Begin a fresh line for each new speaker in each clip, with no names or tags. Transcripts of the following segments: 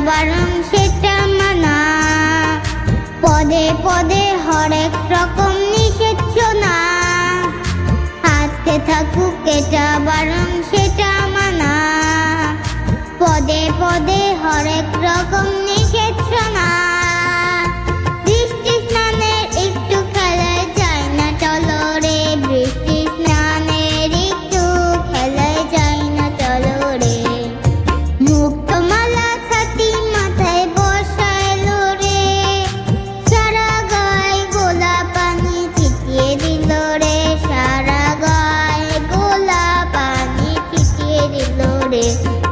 বারণ সেটা মানা, পদে পদে হরেক রকম নিষেধ শোনা। হাতে থাকুক এটা বারণ সেটা মানা, পদে পদে হরেক রকম নিষেধ শোনা। বৃষ্টি স্নানের একটু খেলায় যায় না চলো রে, বৃষ্টি স্নানের একটু খেলায় যায় না চলো রে। মুক্তমালা ছাতি মাথায় বসাইলো রে, সারা গায়ে গোলাপ পানি ছিটিয়ে দিল রে, সারা গায়ে গোলাপ পানি ছিটিয়ে দিল রে,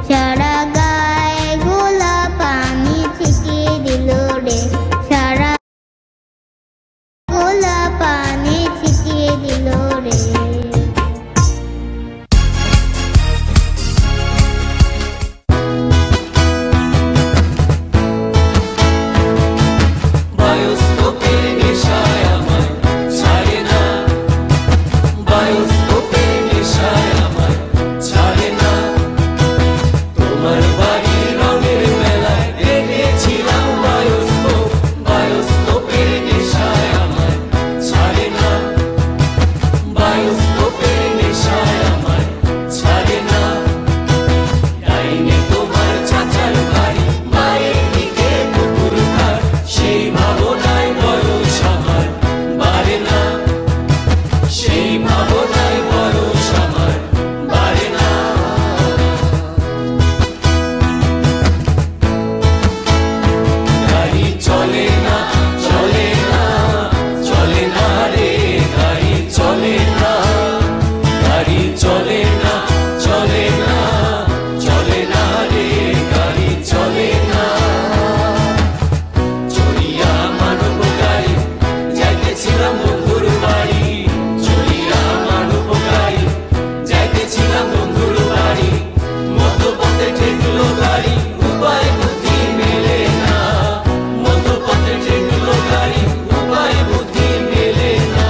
সারা গায়ে গোলাপ পানি ছিটিয়ে দিল রে, সারা গোলাপ পানি ছিটিয়ে দিল রে।
বায়োস্কোপের নেশায় আমায় ছাড়ে না, বায়োস্কোপের নেশায় আমায় ছাড়ে না। তোমার বাড়ির রঙের মেলায় দেখেছিলাম বায়োস্কোপ, বায়োস্কোপের নেশায় আমায় ছাড়ে না, বায়োস্কোপের নেশায় আমায় ছাড়ে না। ডাইনে তোমার চাচার বাড়ি, মায়ের দিকে পুকুর ঘাট, সেই ভাবনায় বয়স আমার বাড়ে না, সেই ভাবনায় বয়স আমার বাড়ে না। গাড়ি চলে না, চলে না, চলে না রে, গাড়ি চলে না, গাড়ি চলে না, চলে না, চলে না রে, গাড়ি চলে না। চড়িয়া মানব গাড়ি যাইতেছিলাম বন্ধুর বাড়ি, চড়িয়া মানব গাড়ি যাইতেছিলাম বন্ধুর বাড়ি। মধ্যপথে ঠেকলো গাড়ি, উপায় বুদ্ধি মেলে না, মধ্যপথে ঠেকলো গাড়ি, উপায় বুদ্ধি মেলে না।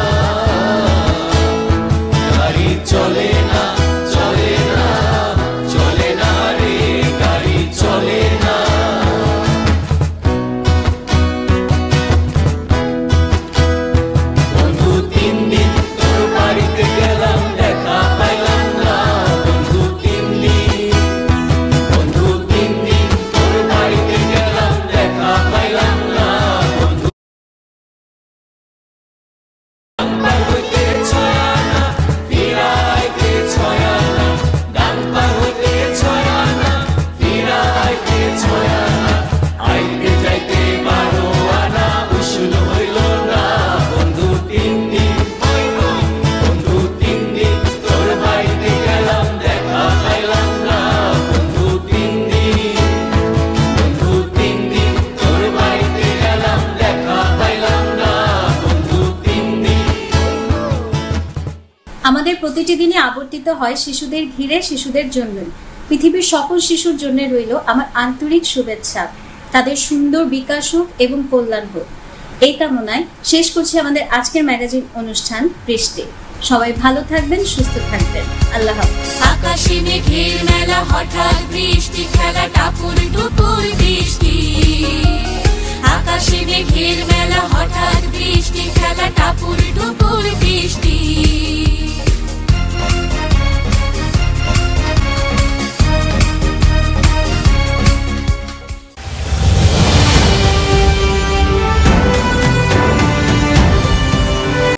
গাড়ি চলে না, চলে না, চলে না রে, গাড়ি চলে না। বন্ধু 3 দিন তোর বাড়িতে গেলাম, দেখা পাইলাম না, বন্ধু 3 দিন, বন্ধু 3 দিন তোর বাড়িতে গেলাম, দেখা পাইলাম না, বন্ধু। ডান হইতে 6 আনা, ফিরাইতে 6 আনা, ডান হইতে 6 আনা, ফিরাইতে 6 আনা, আইতে যাইতে 12 আনা, উসুল হইল না, বন্ধু 3 দিন, বন্ধু 3 দিন তোর বাড়িতে গেলাম, দেখা পাইলাম না, বন্ধু 3 দিন, বন্ধু 3 দিন তোর বাড়িতে গেলাম, দেখা পাইলাম না, বন্ধু 3 দিন।
আমাদের প্রতিটি দিনে আবর্তিত হয় শিশুদের ঘিরে, শিশুদের জন্যই। পৃথিবীর সকল শিশুর জন্য রইল আমার আন্তরিক শুভেচ্ছা, তাদের সুন্দর বিকাশ হোক এবং কল্যাণ হোক। এই কামনায় শেষ করছি আমাদের আজকের ম্যাগাজিন অনুষ্ঠান বৃষ্টি। সবাই ভালো থাকবেন, সুস্থ থাকবেন। আল্লাহ হাফেজ।
আকাশে মেঘের মেলা, হঠাৎ বৃষ্টি খেলা, টাপুর টুপুর বৃষ্টি। আকাশে মেঘের মেলা, হঠাৎ বৃষ্টি খেলা, টাপুর টুপুর বৃষ্টি।